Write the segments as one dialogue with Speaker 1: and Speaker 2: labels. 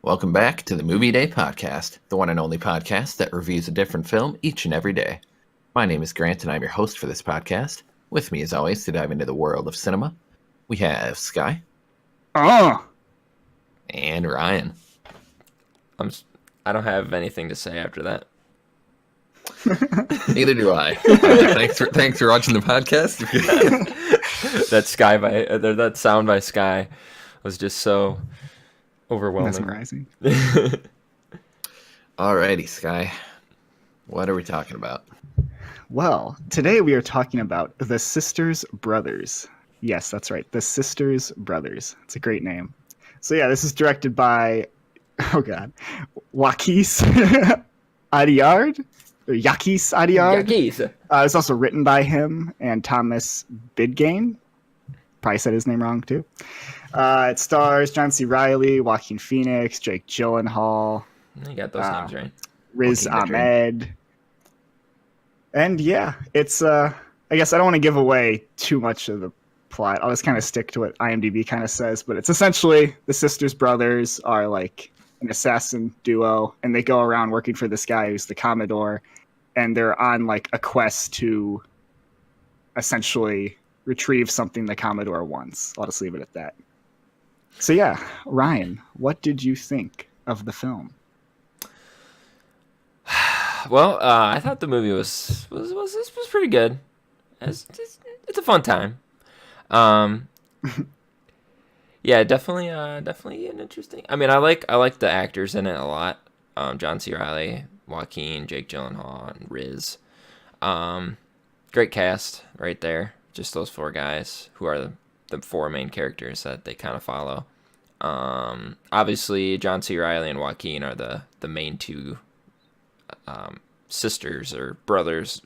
Speaker 1: Welcome back to the Movie Day Podcast, the one and only podcast that reviews a different film each and every day. My name is Grant, and I'm your host for this podcast. With me, as always, to dive into the world of cinema, we have Sky
Speaker 2: Oh,
Speaker 1: and Ryan.
Speaker 3: I don't have anything to say after that.
Speaker 1: Neither do I. Thanks for watching the podcast.
Speaker 3: That sound by Sky was just so overwhelming.
Speaker 2: mesmerizing.
Speaker 1: Alrighty, Sky. What are we talking about?
Speaker 2: Well, today we are talking about The Sisters Brothers. Yes, that's right. The Sisters Brothers. It's a great name. So yeah, this is directed by, Wakis Adiard? Or Yakis Adiard?
Speaker 3: Yakis.
Speaker 2: It's also written by him and Thomas Bidgain. Probably said his name wrong, too. It stars John C. Reilly, Joaquin Phoenix, Jake Gyllenhaal,
Speaker 3: You got those names right.
Speaker 2: Riz
Speaker 1: Joaquin
Speaker 2: Ahmed. And yeah, it's I guess I don't want to give away too much of the plot. I'll just kind of stick to what IMDb kind of says, but it's essentially the sisters brothers are like an assassin duo, and they go around working for this guy who's the Commodore, and they're on like a quest to essentially retrieve something the Commodore wants. I'll just leave it at that. So yeah, Ryan, what did you think of the film?
Speaker 3: Well, I thought the movie was pretty good. It's a fun time. Yeah, definitely an interesting. I mean, I like the actors in it a lot. John C. Reilly, Joaquin, Jake Gyllenhaal, and Riz. Great cast right there. Just those four guys who are the four main characters that they kind of follow. Obviously, John C. Reilly and Joaquin are the main two sisters or brothers,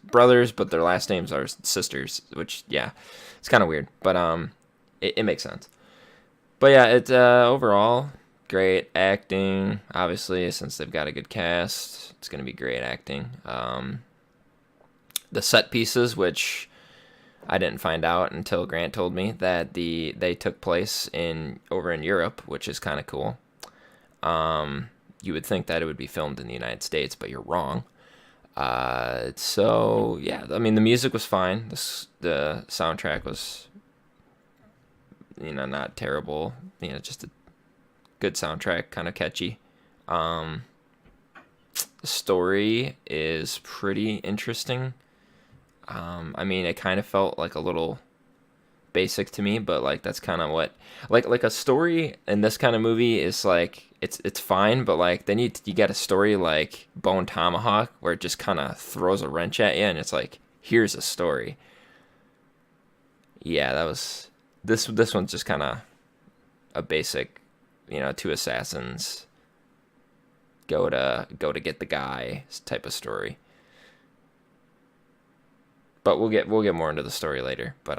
Speaker 3: but their last names are sisters, which, yeah, it's kind of weird, but it makes sense. But yeah, it's overall great acting. Obviously, since they've got a good cast, it's going to be great acting. The set pieces, which I didn't find out until Grant told me that they took place over in Europe, which is kind of cool. You would think that it would be filmed in the United States, but you're wrong. So yeah, I mean, the music was fine. The soundtrack was, not terrible. Just a good soundtrack, kind of catchy. The story is pretty interesting. I mean, it kind of felt like a little basic to me, but like that's kind of what like a story in this kind of movie is like it's fine, but like then you get a story like Bone Tomahawk where it just kind of throws a wrench at you and it's like, here's a story. Yeah, that was this one's just kind of a basic, two assassins go to get the guy type of story. But we'll get more into the story later. But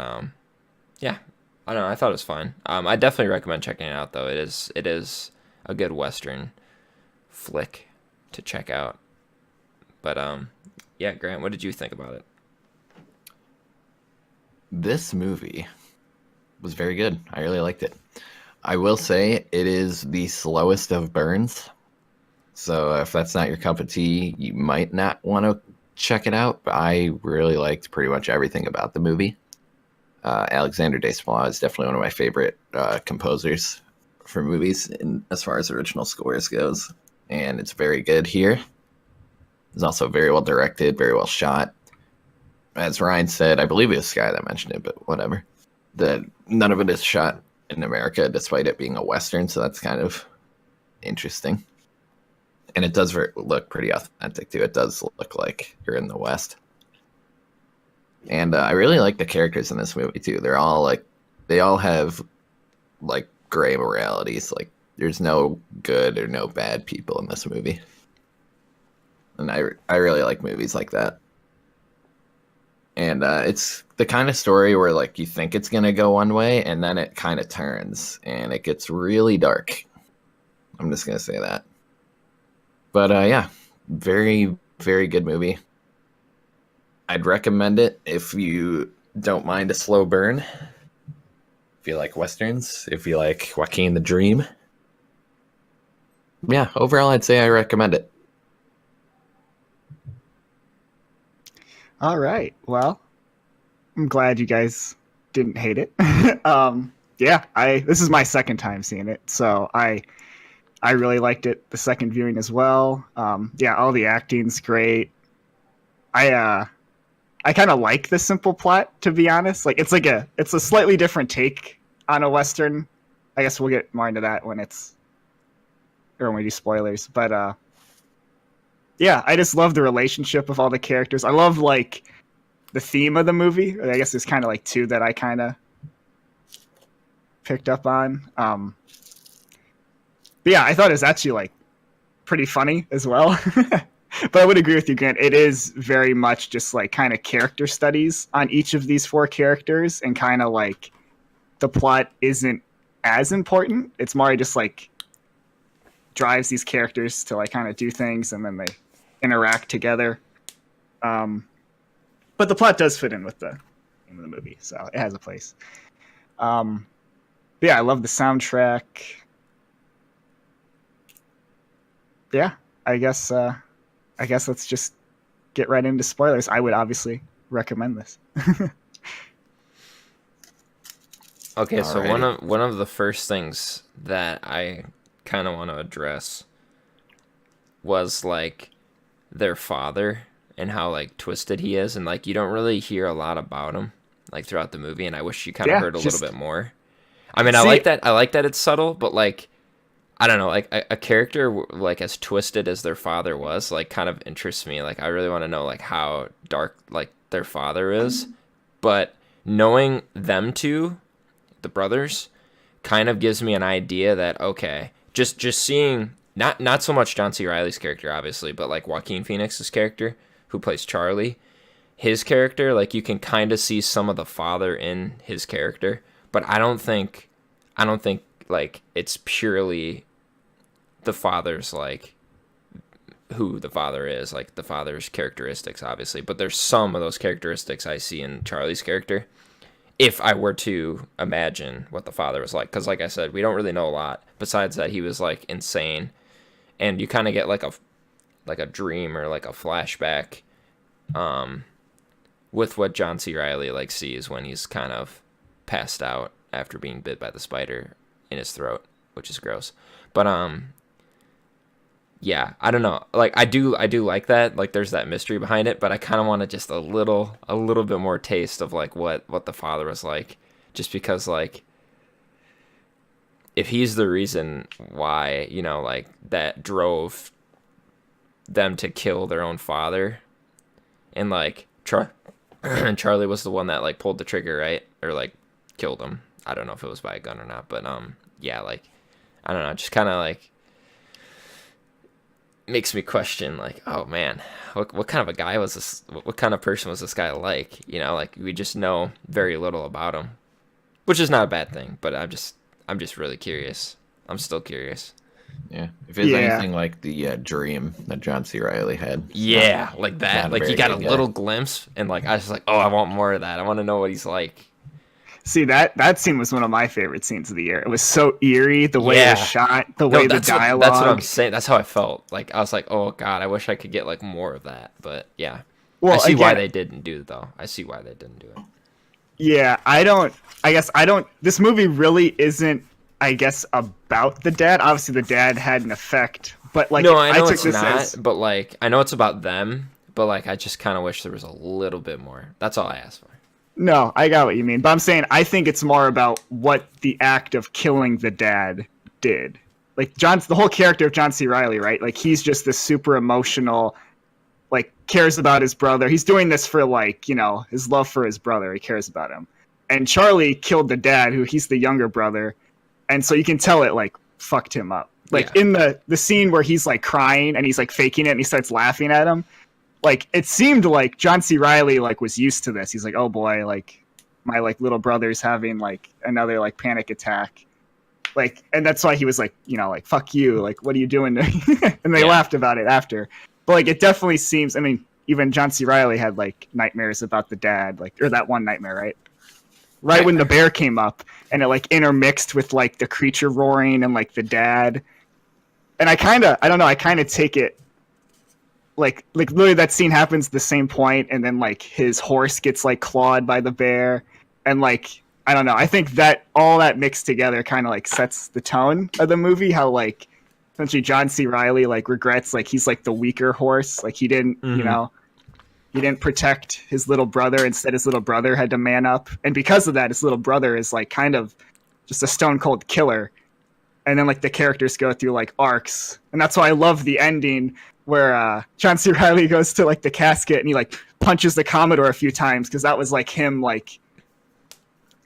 Speaker 3: yeah, I don't know. I thought it was fine. I definitely recommend checking it out, though. It is a good Western flick to check out. But yeah, Grant, what did you think about it?
Speaker 1: This movie was very good. I really liked it. I will say it is the slowest of burns. So if that's not your cup of tea, you might not want to check it out. But I really liked pretty much everything about the movie. Alexander Desplat is definitely one of my favorite composers for movies as far as original scores goes. And it's very good here. It's also very well directed, very well shot. As Ryan said, I believe it was Sky that mentioned it, but whatever. That none of it is shot in America, despite it being a Western, so that's kind of interesting. And it does look pretty authentic, too. It does look like you're in the West. And I really like the characters in this movie, too. They all have, like, gray moralities. Like, there's no good or no bad people in this movie. And I really like movies like that. And it's the kind of story where, like, you think it's going to go one way, and then it kind of turns, and it gets really dark. I'm just going to say that. But, yeah, very, very good movie. I'd recommend it if you don't mind a slow burn. If you like Westerns, if you like Joaquin the Dream. yeah, overall, I'd say I recommend it.
Speaker 2: All right. Well, I'm glad you guys didn't hate it. Yeah, I this is my second time seeing it, so I really liked it the second viewing as well. Yeah, all the acting's great. I kind of like the simple plot, to be honest. Like it's a slightly different take on a western. I guess we'll get more into that when we do spoilers. But yeah, I just love the relationship of all the characters. I love like the theme of the movie. I guess there's kind of like two that I kind of picked up on. But yeah, I thought it was actually like pretty funny as well. But I would agree with you, Grant. It is very much just like kind of character studies on each of these four characters, and kind of like the plot isn't as important. It's more just like drives these characters to like kind of do things, and then they interact together. But the plot does fit in with the theme of the movie, so it has a place. But yeah, I love the soundtrack. Yeah, I guess let's just get right into spoilers. I would obviously recommend this.
Speaker 3: Okay, so
Speaker 1: Alrighty.
Speaker 3: one of the first things that I kind of want to address was like their father and how like twisted he is, and like you don't really hear a lot about him like throughout the movie, and I wish you kind of heard a little bit more. I mean, I like that. I like that it's subtle, but like I don't know, like a character like as twisted as their father was, like kind of interests me. Like I really want to know like how dark like their father is, but knowing them two, the brothers, kind of gives me an idea that okay, just seeing not so much John C. Reilly's character obviously, but like Joaquin Phoenix's character who plays Charlie, his character, like you can kind of see some of the father in his character, but I don't think like it's purely the father's like who the father is, like the father's characteristics obviously, but there's some of those characteristics I see in Charlie's character if I were to imagine what the father was like, because like I said, we don't really know a lot besides that he was like insane, and you kind of get like a dream or like a flashback with what John C. Reilly like sees when he's kind of passed out after being bit by the spider in his throat, which is gross. But yeah, I don't know. Like I do like that. Like there's that mystery behind it, but I kind of wanted just a little bit more taste of like what the father was like, just because like if he's the reason why, you know, like that drove them to kill their own father, and like Charlie was the one that like pulled the trigger, right? Or like killed him. I don't know if it was by a gun or not, but yeah, like I don't know, just kind of like makes me question like, oh man, what kind of a guy was this? What kind of person was this guy like? You know, like we just know very little about him, which is not a bad thing, but I'm just really curious. I'm still curious.
Speaker 1: Yeah, if it's anything like the dream that John C. Reilly had.
Speaker 3: Yeah, like that. Like you got a little glimpse, and like I was like, oh, I want more of that. I want to know what he's like.
Speaker 2: See, that scene was one of my favorite scenes of the year. It was so eerie, the way it was shot, the way the dialogue.
Speaker 3: That's what I'm saying. That's how I felt. Like I was like, oh god, I wish I could get like more of that. But yeah, well, I see why they didn't do it though. I see why they didn't do it.
Speaker 2: Yeah, I guess I don't. This movie really isn't, I guess, about the dad. Obviously, the dad had an effect, but like,
Speaker 3: no, I know it's not. But like, I know it's about them. But like, I just kind of wish there was a little bit more. That's all I asked for.
Speaker 2: No, I got what you mean. But I'm saying I think it's more about what the act of killing the dad did. Like the whole character of John C. Reilly, right? Like he's just this super emotional, like cares about his brother. He's doing this for like, you know, his love for his brother. He cares about him. And Charlie killed the dad, who he's the younger brother. And so you can tell it like fucked him up. Like in the scene where he's like crying and he's like faking it and he starts laughing at him. Like it seemed like John C. Reilly like was used to this. He's like, oh boy, like my like little brother's having like another like panic attack. Like, and that's why he was like, you know, like fuck you, like what are you doing? And they laughed about it after. But like it definitely seems. I mean, even John C. Reilly had like nightmares about the dad, like or that one nightmare, right? Right when the bear came up and it like intermixed with like the creature roaring and like the dad. And I don't know, I kind of take it like literally that scene happens at the same point, and then like his horse gets like clawed by the bear, and like I don't know, I think that all that mixed together kind of like sets the tone of the movie. How like essentially John C. Riley like regrets like he's like the weaker horse, like he didn't he didn't protect his little brother. Instead, his little brother had to man up, and because of that, his little brother is like kind of just a stone cold killer. And then like the characters go through like arcs, and that's why I love the ending where John C. Riley goes to like the casket and he like punches the Commodore a few times, because that was like him like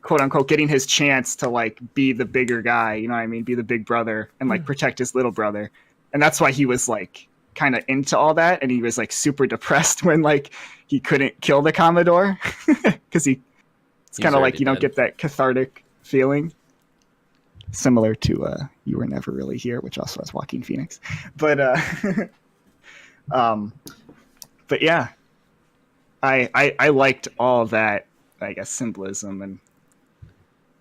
Speaker 2: quote unquote getting his chance to like be the bigger guy, you know what I mean, be the big brother and like protect his little brother. And that's why he was like kind of into all that, and he was like super depressed when like he couldn't kill the Commodore because it's kind of like you don't get that cathartic feeling. Similar to You Were Never Really Here, which also has Joaquin Phoenix. But but yeah, I liked all that, I guess, symbolism and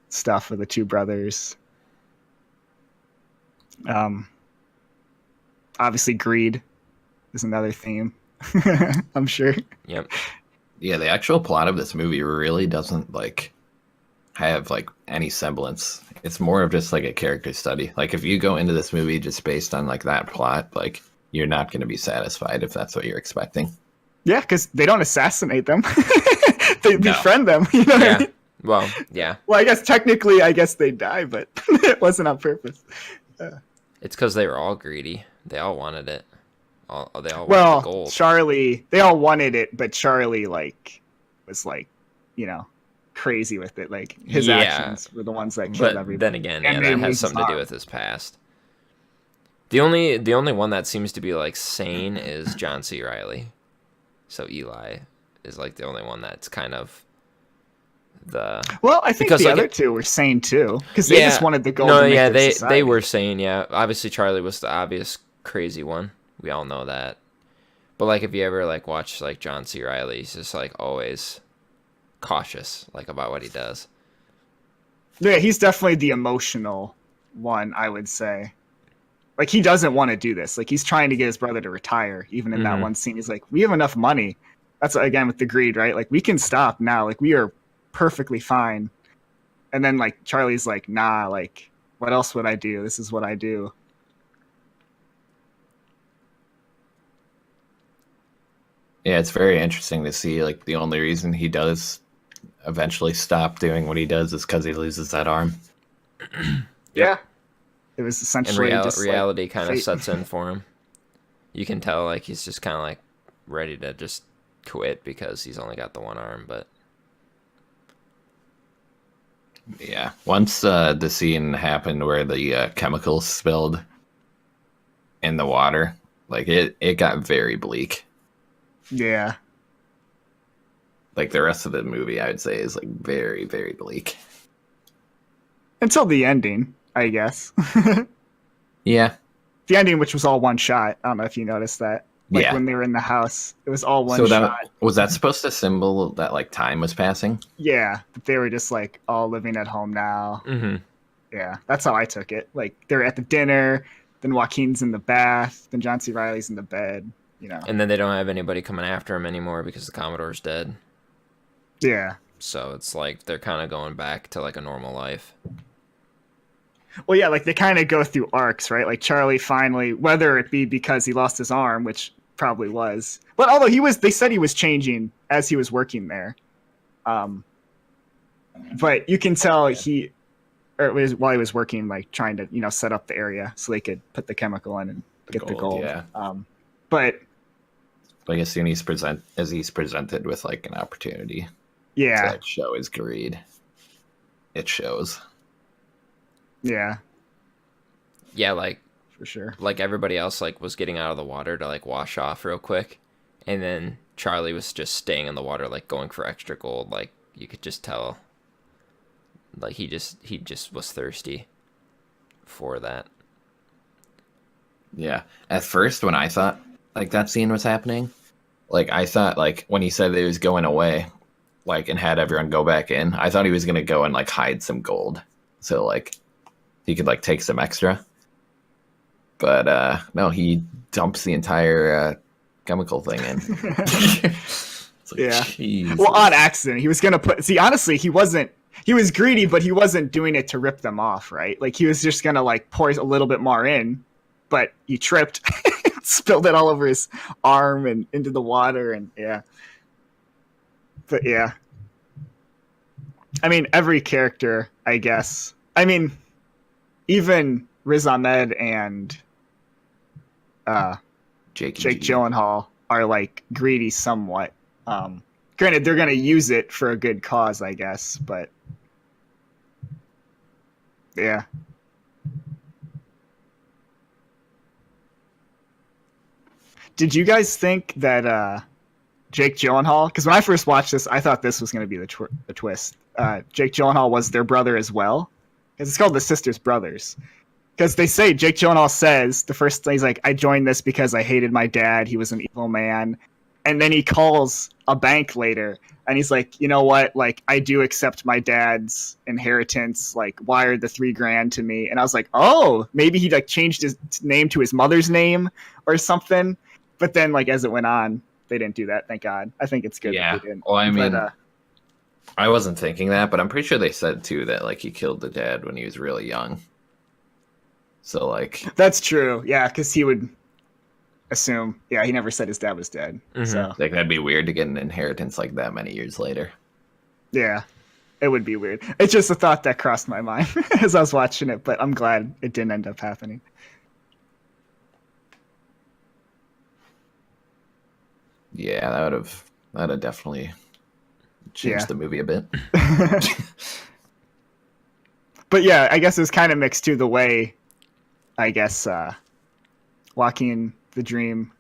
Speaker 2: stuff of the two brothers. Obviously greed is another theme. I'm sure.
Speaker 3: Yep.
Speaker 1: Yeah, the actual plot of this movie really doesn't like have like any semblance. It's more of just like a character study. Like if you go into this movie just based on like that plot, like you're not going to be satisfied if that's what you're expecting.
Speaker 2: Yeah, because they don't assassinate them. They befriend them. You know what I mean?
Speaker 3: Well, yeah.
Speaker 2: Well, I guess technically, I guess they die, but it wasn't on purpose.
Speaker 3: It's because they were all greedy. They all wanted it. They all wanted the gold.
Speaker 2: Charlie, they all wanted it, but Charlie like was like, you know, crazy with it. Like his actions were the ones that killed everybody.
Speaker 3: Then again, yeah, that has something to do with his past. The only one that seems to be like sane is John C. Riley. So Eli is like the only one that's kind of the.
Speaker 2: Well, I think the other two were sane too, because they just wanted the gold. No, yeah,
Speaker 3: they were sane. Yeah, obviously Charlie was the obvious crazy one. We all know that. But like, if you ever like watch like John C. Riley, he's just like always cautious like about what he does.
Speaker 2: Yeah, he's definitely the emotional one, I would say. Like he doesn't want to do this. Like he's trying to get his brother to retire. Even in that one scene, he's like, "We have enough money." That's again with the greed, right? Like we can stop now. Like we are perfectly fine. And then like Charlie's like, "Nah. Like what else would I do? This is what I do."
Speaker 1: Yeah, it's very interesting to see like the only reason he does eventually stop doing what he does is because he loses that arm.
Speaker 2: Yeah. It was essentially
Speaker 3: and
Speaker 2: just
Speaker 3: reality
Speaker 2: like
Speaker 3: kind of sets in for him. You can tell like he's just kind of like ready to just quit because he's only got the one arm. But
Speaker 1: yeah, once the scene happened where the chemicals spilled in the water, like it got very bleak.
Speaker 2: Yeah.
Speaker 1: Like the rest of the movie, I would say, is like very, very bleak.
Speaker 2: Until the ending, I guess.
Speaker 1: Yeah.
Speaker 2: The ending, which was all one shot. I don't know if you noticed that. Like when they were in the house, it was all one shot.
Speaker 1: Was that supposed to symbol that like time was passing?
Speaker 2: Yeah. They were just like all living at home now.
Speaker 3: Mm-hmm.
Speaker 2: Yeah. That's how I took it. Like they're at the dinner, then Joaquin's in the bath, then John C. Riley's in the bed. You know.
Speaker 3: And then they don't have anybody coming after him anymore because the Commodore's dead.
Speaker 2: Yeah.
Speaker 3: So it's like they're kind of going back to like a normal life.
Speaker 2: Well, yeah, like they kind of go through arcs, right? Like Charlie finally, whether it be because he lost his arm, which probably was, but although they said he was changing as he was working there. But you can tell while he was working, like trying to, you know, set up the area so they could put the chemical in and get the gold.
Speaker 1: Yeah.
Speaker 2: But
Speaker 1: I guess he's presented with like an opportunity.
Speaker 2: Yeah.
Speaker 1: To like, show his greed. It shows.
Speaker 2: Yeah.
Speaker 3: Yeah, like
Speaker 2: for sure.
Speaker 3: Like everybody else like was getting out of the water to like wash off real quick. And then Charlie was just staying in the water, like going for extra gold. Like you could just tell like he just was thirsty for that.
Speaker 1: Yeah. At first when I thought like that scene was happening, like I thought like when he said that he was going away, like and had everyone go back in, I thought he was gonna go and like hide some gold. So like he could like take some extra. But no, he dumps the entire chemical thing in. It's like,
Speaker 2: Yeah.
Speaker 1: Jesus.
Speaker 2: Well, on accident. He was gonna put. See, honestly, he wasn't. He was greedy, but he wasn't doing it to rip them off, right? Like he was just gonna like pour a little bit more in, but he tripped, spilled it all over his arm and into the water, and yeah. But yeah, I mean, every character, I guess. I mean, even Riz Ahmed and Jake Gyllenhaal are like greedy somewhat. Granted, they're gonna use it for a good cause, I guess, but yeah. Did you guys think that Jake Gyllenhaal? Because when I first watched this, I thought this was going to be the twist. Jake Gyllenhaal was their brother as well, because it's called The Sisters Brothers. Because they say Jake Gyllenhaal says the first thing he's like, "I joined this because I hated my dad. He was an evil man." And then he calls a bank later, and he's like, "You know what? Like, I do accept my dad's inheritance. Like, wire the $3,000 to me." And I was like, "Oh, maybe he like changed his name to his mother's name or something." But then, like as it went on, they didn't do that. Thank God. I think it's good
Speaker 1: Yeah.
Speaker 2: that they didn't.
Speaker 1: Well, I mean,
Speaker 2: But,
Speaker 1: I wasn't thinking that, but I'm pretty sure they said too that like he killed the dad when he was really young. So like,
Speaker 2: that's true. Yeah, because he would assume. Yeah, he never said his dad was dead. So
Speaker 1: like that'd be weird to get an inheritance like that many years later.
Speaker 2: yeah, it would be weird. It's just a thought that crossed my mind as I was watching it, but I'm glad it didn't end up happening.
Speaker 1: Yeah, that would have definitely changed the movie a bit.
Speaker 2: But yeah, I guess it was kind of mixed too. The way, I guess, Joaquin the Dream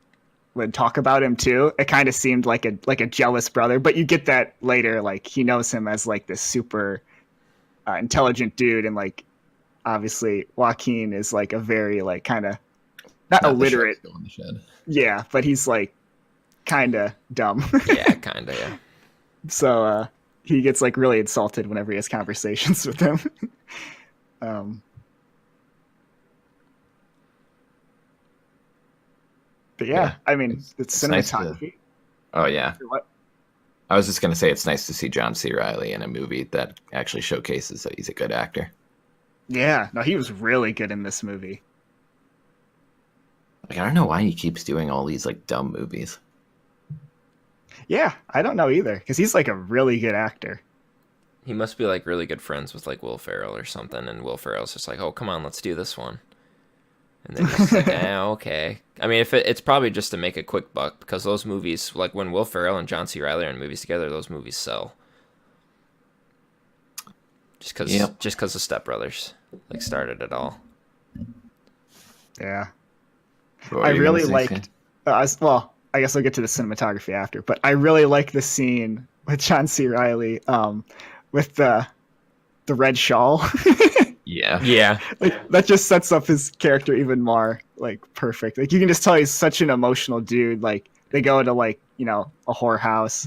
Speaker 2: would talk about him too. It kind of seemed like a jealous brother, but you get that later. Like he knows him as like this super intelligent dude, and like obviously Joaquin is like a very like kind of not illiterate.
Speaker 1: In the shed.
Speaker 2: Yeah, but he's like kind of dumb.
Speaker 3: Yeah, kind of. Yeah.
Speaker 2: So he gets like really insulted whenever he has conversations with him. But yeah, I mean, it's cinematography.
Speaker 1: Nice oh yeah.
Speaker 2: What?
Speaker 1: I was just gonna say it's nice to see John C. Reilly in a movie that actually showcases that he's a good actor.
Speaker 2: Yeah, no, he was really good in this movie.
Speaker 1: Like I don't know why he keeps doing all these like dumb movies.
Speaker 2: Yeah, I don't know either, because he's like a really good actor.
Speaker 3: He must be like really good friends with like Will Ferrell or something, and Will Ferrell's just like, "Oh, come on, let's do this one." And then he's like, okay. I mean, if it's probably just to make a quick buck, because those movies, like when Will Ferrell and John C. Reilly are in movies together, those movies sell. Just because the Step Brothers like started it all.
Speaker 2: Yeah, I really liked. Well, I guess I'll get to the cinematography after, but I really like the scene with John C. Reilly, with the red shawl.
Speaker 3: Yeah.
Speaker 2: Like that just sets up his character even more like perfect. Like you can just tell he's such an emotional dude. Like they go to like, you know, a whorehouse,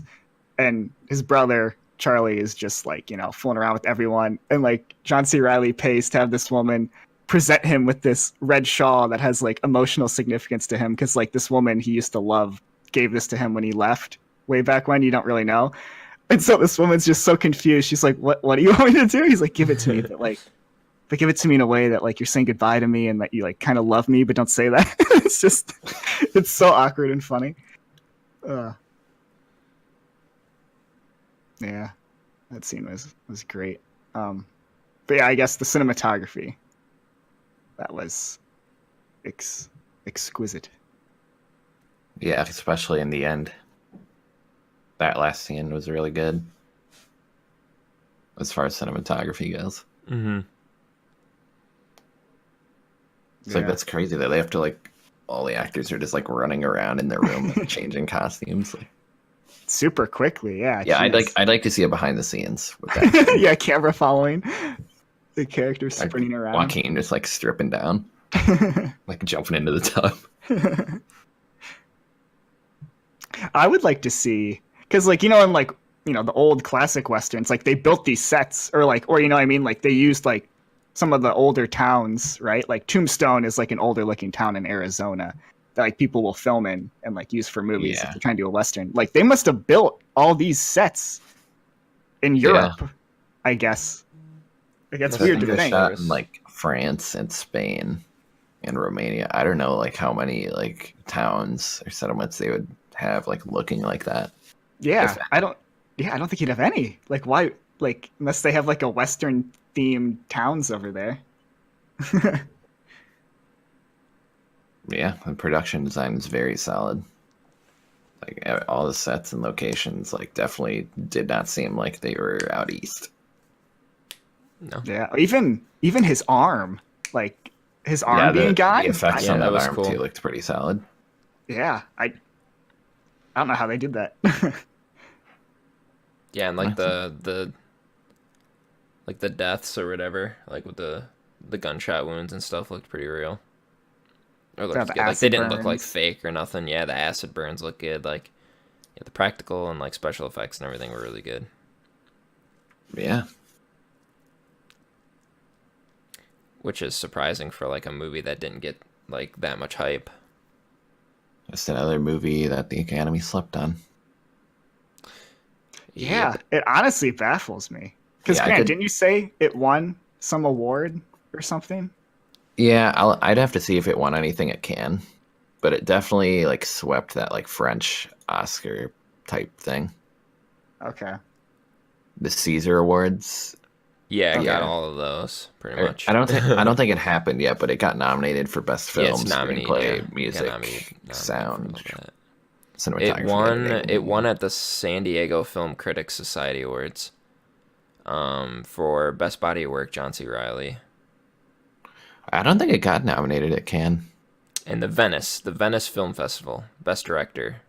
Speaker 2: and his brother Charlie is just like, you know, fooling around with everyone, and like John C. Reilly pays to have this woman present him with this red shawl that has like emotional significance to him, because like this woman he used to love gave this to him when he left way back when. You don't really know. And so this woman's just so confused. She's like, what do you want me to do? He's like, give it to me, but give it to me in a way that like you're saying goodbye to me and that you like kind of love me, but don't say that. It's so awkward and funny. Yeah, that scene was great. But yeah, I guess the cinematography, that was exquisite.
Speaker 1: Yeah, especially in the end. That last scene was really good. As far as cinematography goes.
Speaker 3: Mm-hmm.
Speaker 1: It's like that's crazy that they have to like all the actors are just like running around in their room and changing costumes. Like,
Speaker 2: super quickly, yeah.
Speaker 1: Yeah, I'd like to see a behind the scenes with that.
Speaker 2: Yeah, camera following the characters sprinting around.
Speaker 1: Joaquin just like stripping down, like jumping into the tub.
Speaker 2: I would like to see, because like, you know, in like, you know, the old classic westerns, like they built these sets, or you know what I mean, like they used like some of the older towns, right? Like Tombstone is like an older looking town in Arizona that like people will film in and like use for movies if
Speaker 1: Yeah.
Speaker 2: they're trying to do a western. Like they must have built all these sets in Europe, I guess. Like that's
Speaker 3: Must
Speaker 1: I
Speaker 2: weird
Speaker 3: be
Speaker 1: think
Speaker 2: to
Speaker 1: it was
Speaker 2: think.
Speaker 1: shot in like France and Spain and Romania. I don't know like how many like towns or settlements they would have like looking like that.
Speaker 2: Yeah,
Speaker 1: If
Speaker 2: I don't. Yeah, I don't think you'd have any. Like why? Like unless they have like a western themed towns over there.
Speaker 1: Yeah, the production design is very solid. Like all the sets and locations, like definitely did not seem like they were out east.
Speaker 3: No.
Speaker 2: Yeah, even his arm, like his arm
Speaker 1: Yeah,
Speaker 2: being
Speaker 1: the
Speaker 2: gone.
Speaker 1: effects
Speaker 3: Yeah,
Speaker 1: on
Speaker 3: that
Speaker 1: that
Speaker 3: was
Speaker 1: arm
Speaker 3: cool.
Speaker 1: too looked pretty solid.
Speaker 2: Yeah, I don't know how they did that.
Speaker 3: Yeah, and like
Speaker 1: That's-
Speaker 3: the deaths or whatever, like with the gunshot wounds and stuff looked pretty real. Or
Speaker 2: Yeah,
Speaker 3: looked
Speaker 2: the
Speaker 3: good. Like they
Speaker 2: acid
Speaker 3: didn't look like
Speaker 2: burns.
Speaker 3: fake or nothing. Yeah, the acid burns look good. Like yeah, the practical and like special effects and everything were really good.
Speaker 1: Yeah,
Speaker 3: Which is surprising for like a movie that didn't get like that much hype.
Speaker 1: just another movie that the Academy slept on.
Speaker 2: Yeah,
Speaker 3: Yep.
Speaker 2: it honestly baffles me. Because
Speaker 1: Yeah, I
Speaker 2: Grant,
Speaker 1: could.
Speaker 2: didn't you say it won some award or something?
Speaker 1: Yeah, I'd have to see if it won anything at Cannes, but it definitely like swept that like French Oscar type thing.
Speaker 2: Okay.
Speaker 1: The Caesar Awards.
Speaker 3: Yeah, it got
Speaker 1: Yeah.
Speaker 3: all of those pretty
Speaker 1: Or-
Speaker 3: much.
Speaker 1: I don't think it happened yet, but it got nominated for best
Speaker 3: Yeah,
Speaker 1: film,
Speaker 3: it's nominated.
Speaker 1: screenplay,
Speaker 3: Yeah, it got
Speaker 1: music,
Speaker 3: nominated
Speaker 1: sound,
Speaker 3: for all that.
Speaker 1: cinematography.
Speaker 3: It won.
Speaker 1: editing.
Speaker 3: It won at the San Diego Film Critics Society Awards. For best body of work, John C. Riley,
Speaker 1: I don't think it got nominated at Cannes.
Speaker 3: and the Venice Film Festival, best director.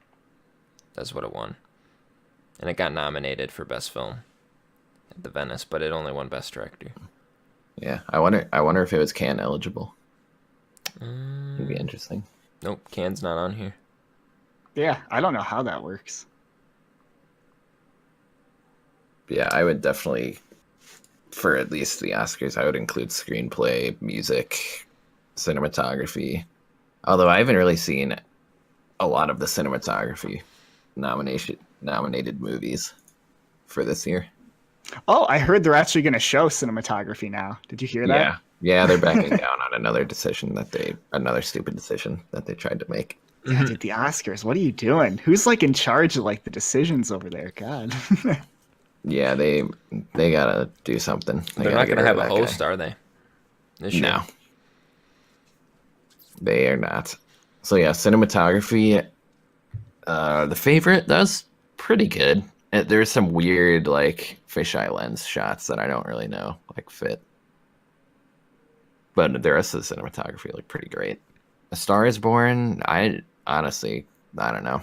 Speaker 3: That's what it won, and it got nominated for best film at the Venice, but it only won best director.
Speaker 1: Yeah, I wonder if it was Cannes eligible. It'd be interesting.
Speaker 3: Nope, Cannes not on here.
Speaker 2: Yeah, I don't know how that works.
Speaker 1: Yeah, I would definitely, for at least the Oscars, I would include screenplay, music, cinematography. Although I haven't really seen a lot of the cinematography nominated movies for this year.
Speaker 2: Oh, I heard they're actually going to show cinematography now. Did you hear that?
Speaker 1: Yeah, yeah, they're backing down on another stupid decision that they tried to make.
Speaker 2: Yeah, dude, the Oscars. What are you doing? Who's like in charge of like the decisions over there? God.
Speaker 1: Yeah, they gotta do something.
Speaker 3: They're not gonna have a host, are they? This year?
Speaker 1: No, they are not. So yeah, cinematography. The favorite, that was pretty good. There's some weird like fisheye lens shots that I don't really know like fit, but the rest of the cinematography looked pretty great. A Star Is Born. I honestly, I don't know.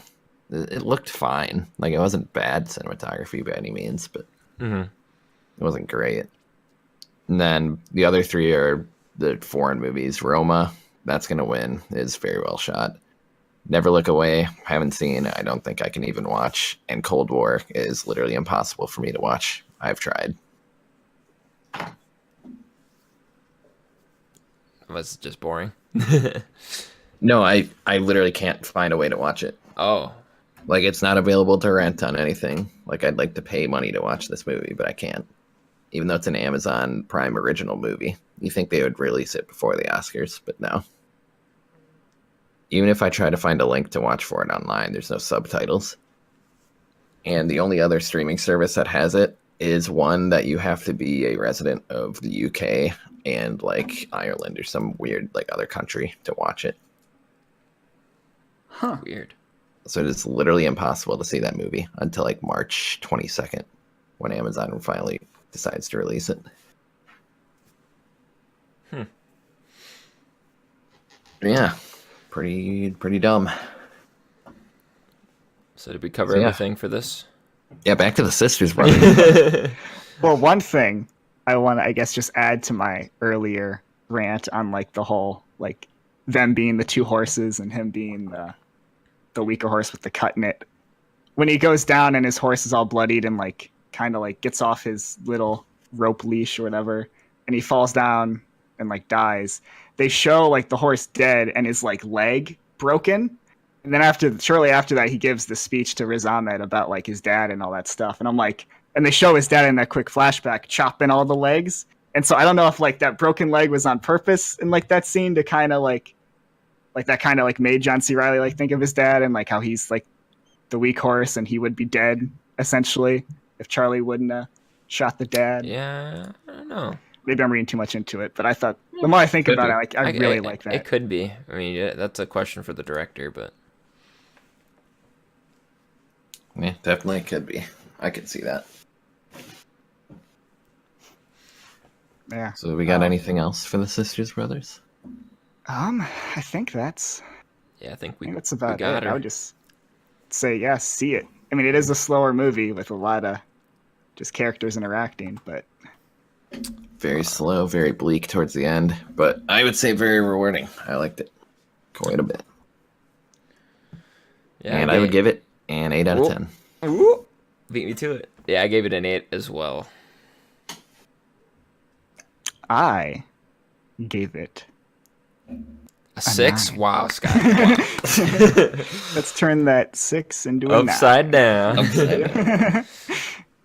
Speaker 1: It looked fine. Like it wasn't bad cinematography by any means, but
Speaker 3: Mm-hmm.
Speaker 1: it wasn't great. And then the other three are the foreign movies. Roma, that's gonna win. Is very well shot. Never Look Away, haven't seen. I don't think I can even watch. And Cold War is literally impossible for me to watch. I've tried.
Speaker 3: Was it just boring?
Speaker 1: No, I literally can't find a way to watch it.
Speaker 3: Oh,
Speaker 1: Like it's not available to rent on anything. Like I'd like to pay money to watch this movie, but I can't. Even though it's an Amazon Prime original movie. You think they would release it before the Oscars, but no. Even if I try to find a link to watch for it online, there's no subtitles. And the only other streaming service that has it is one that you have to be a resident of the UK and like Ireland or some weird like other country to watch it.
Speaker 2: Huh.
Speaker 3: weird.
Speaker 1: So it's literally impossible to see that movie until like March 22nd when Amazon finally decides to release it. Yeah, pretty dumb.
Speaker 3: So did we cover
Speaker 1: So, yeah.
Speaker 3: everything for this?
Speaker 1: Yeah, back to the Sisters Brothers.
Speaker 2: Well, one thing I want to, I guess, just add to my earlier rant on like the whole like them being the two horses and him being the weaker horse with the cut in it. When he goes down and his horse is all bloodied and like kind of like gets off his little rope leash or whatever, and he falls down and like dies. They show like the horse dead and his like leg broken. And then shortly after that, he gives the speech to Riz Ahmed about like his dad and all that stuff. And I'm like, and they show his dad in that quick flashback chopping all the legs. And so I don't know if like that broken leg was on purpose in like that scene to kind of like that kind of like made John C. Reilly like think of his dad and like how he's like the weak horse and he would be dead essentially if Charlie wouldn't have shot the dad.
Speaker 3: Yeah, I don't know.
Speaker 2: Maybe I'm reading too much into it, but I thought the more I think about it, like I really like that.
Speaker 3: It could be. I mean, yeah, that's a question for the director, but
Speaker 1: Yeah, definitely could be. I could see that.
Speaker 2: Yeah.
Speaker 1: So we got anything else for the Sisters Brothers?
Speaker 2: I think that's
Speaker 3: yeah, I think
Speaker 2: that's about
Speaker 3: got
Speaker 2: it.
Speaker 3: her.
Speaker 2: I would just say, yeah, see it. I mean, it is a slower movie with a lot of just characters interacting, but
Speaker 1: Very slow, very bleak towards the end, but I would say very rewarding. I liked it quite a bit.
Speaker 3: Yeah,
Speaker 1: And I would give it an 8 out of
Speaker 3: Ooh.
Speaker 1: 10.
Speaker 3: Ooh, beat me to it. Yeah, I gave it an 8 as well.
Speaker 2: I gave it
Speaker 3: A 6?
Speaker 2: 9.
Speaker 3: Wow, Scott. Wow.
Speaker 2: Let's turn that 6 into a 9.
Speaker 3: Upside down.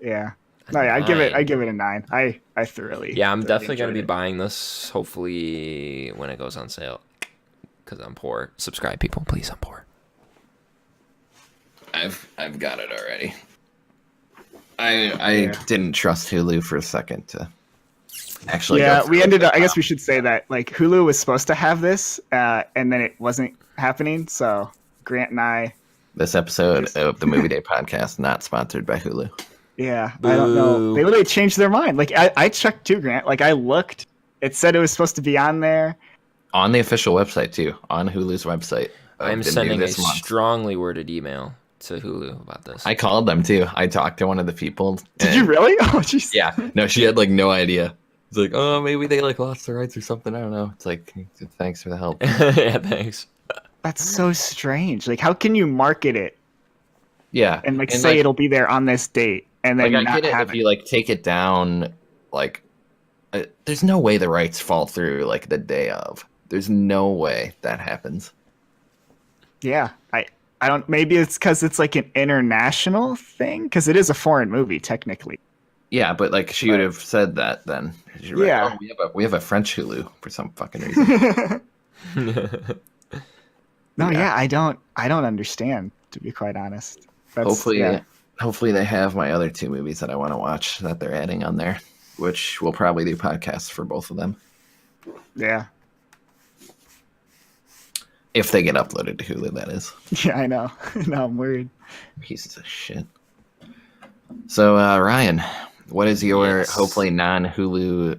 Speaker 2: Yeah. No, yeah, I give it a 9. I thoroughly.
Speaker 3: Yeah, I'm definitely
Speaker 2: enjoyed
Speaker 3: gonna be
Speaker 2: it.
Speaker 3: buying this. Hopefully, when it goes on sale, because I'm poor. Subscribe, people, please. I'm poor.
Speaker 1: I've got it already. I didn't trust Hulu for a second to actually.
Speaker 2: Yeah,
Speaker 1: go
Speaker 2: we
Speaker 1: through
Speaker 2: ended
Speaker 1: it.
Speaker 2: up. I guess we should say that like Hulu was supposed to have this, and then it wasn't happening. So Grant and I.
Speaker 1: This episode of the Movie Day podcast not sponsored by Hulu.
Speaker 2: Yeah, I don't know.
Speaker 3: Boo.
Speaker 2: They literally changed their mind. Like I checked too, Grant. Like I looked. It said it was supposed to be on there.
Speaker 1: On the official website too, on Hulu's website.
Speaker 3: I'm
Speaker 1: the new
Speaker 3: sending a
Speaker 1: this month.
Speaker 3: strongly worded email to Hulu about this.
Speaker 1: I called them too. I talked to one of the people.
Speaker 2: Did you
Speaker 1: and-
Speaker 2: really? Oh, jeez.
Speaker 1: Yeah. No, she had like no idea. It's like, oh, maybe they like lost the rights or something. I don't know. It's like, thanks for the help.
Speaker 3: Yeah, thanks.
Speaker 2: That's so strange. Like, how can you market it
Speaker 1: Yeah.
Speaker 2: and like say it'll be there on this date and then
Speaker 1: like I
Speaker 2: not
Speaker 1: get it
Speaker 2: have
Speaker 1: if
Speaker 2: it?
Speaker 1: you like take it down, like there's no way the rights fall through like the day of. There's no way that happens.
Speaker 2: Yeah, I don't. Maybe it's because it's like an international thing because it is a foreign movie technically.
Speaker 1: Yeah, but like she would have said that then. She'd be like,
Speaker 2: Yeah.
Speaker 1: oh, we have a French Hulu for some fucking reason.
Speaker 2: No,
Speaker 1: Yeah.
Speaker 2: yeah, I don't understand, to be quite honest. That's,
Speaker 1: hopefully,
Speaker 2: yeah.
Speaker 1: hopefully they have my other two movies that I want to watch that they're adding on there, which we'll probably do podcasts for both of them
Speaker 2: Yeah,
Speaker 1: if they get uploaded to Hulu. That is.
Speaker 2: yeah, I know. No, I'm worried.
Speaker 1: Pieces of shit. So Ryan, what is your
Speaker 3: Yes.
Speaker 1: hopefully non-Hulu?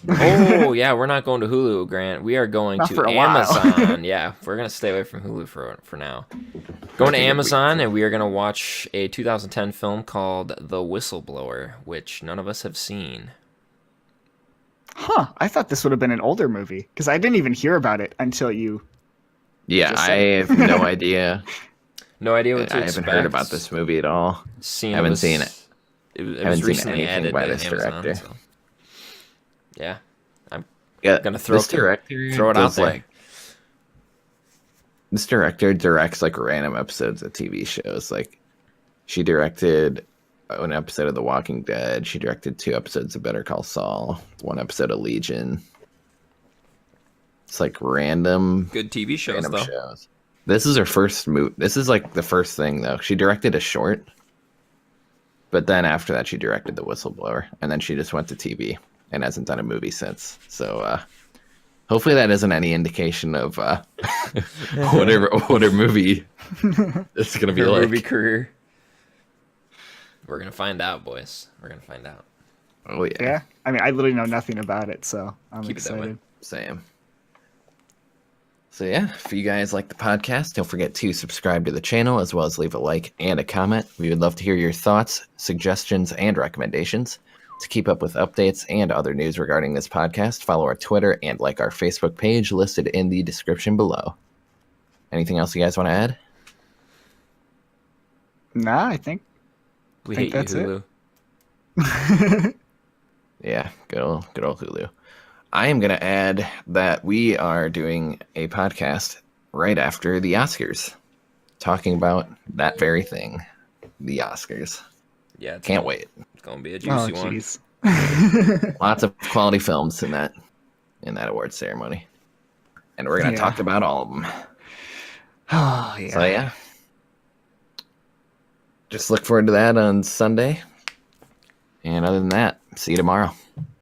Speaker 3: Oh yeah, we're not going to Hulu, Grant. We are going
Speaker 2: Not
Speaker 3: to
Speaker 2: for a while.
Speaker 3: Amazon. Yeah, we're gonna stay away from Hulu for now. Going to Amazon, and we are gonna watch a 2010 film called The Whistleblower, which none of us have seen.
Speaker 2: Huh? I thought this would have been an older movie because I didn't even hear about it until you.
Speaker 1: Yeah,
Speaker 2: Just
Speaker 1: I
Speaker 2: say.
Speaker 1: have no idea.
Speaker 3: No idea what to
Speaker 1: I
Speaker 3: expect.
Speaker 1: haven't heard about this movie at all. Haven't seen it.
Speaker 3: It was
Speaker 1: Haven't seen
Speaker 3: recently
Speaker 1: anything
Speaker 3: added
Speaker 1: by
Speaker 3: to
Speaker 1: this
Speaker 3: Amazon,
Speaker 1: director.
Speaker 3: so. Yeah,
Speaker 1: Yeah,
Speaker 3: Gonna throw
Speaker 1: this director
Speaker 3: throw it out
Speaker 1: does,
Speaker 3: there.
Speaker 1: like, this director directs like random episodes of TV shows. Like she directed an episode of The Walking Dead. She directed 2 episodes of Better Call Saul, 1 episode of Legion. It's like random
Speaker 3: good TV shows
Speaker 1: random
Speaker 3: though.
Speaker 1: shows. This is her first movie. This is like the first thing though. She directed a short, but then after that she directed The Whistleblower, and then she just went to TV and hasn't done a movie since. So hopefully that isn't any indication of what her movie it's gonna be
Speaker 3: Her
Speaker 1: like.
Speaker 3: movie career. We're gonna find out, boys. We're gonna find out.
Speaker 1: Oh yeah,
Speaker 2: Yeah, I mean, I literally know nothing about it, so I'm
Speaker 3: Keep it that way.
Speaker 2: excited.
Speaker 1: same. So yeah, if you guys like the podcast, don't forget to subscribe to the channel as well as leave a like and a comment. We would love to hear your thoughts, suggestions, and recommendations. To keep up with updates and other news regarding this podcast, follow our Twitter and like our Facebook page listed in the description below. Anything else you guys want to add?
Speaker 2: Nah, I think
Speaker 3: We
Speaker 2: think
Speaker 3: hate you,
Speaker 2: that's it.
Speaker 3: Hulu.
Speaker 1: Yeah, good old Hulu. I am going to add that we are doing a podcast right after the Oscars, talking about that very thing, the Oscars.
Speaker 3: Yeah,
Speaker 1: Can't wait.
Speaker 3: It's gonna be a
Speaker 2: Oh,
Speaker 3: juicy one.
Speaker 2: jeez.
Speaker 1: Lots of quality films in that award ceremony, and we're going to
Speaker 2: Yeah.
Speaker 1: talk about all of them.
Speaker 2: Oh, yeah.
Speaker 1: So yeah, just look forward to that on Sunday. And other than that, see you tomorrow.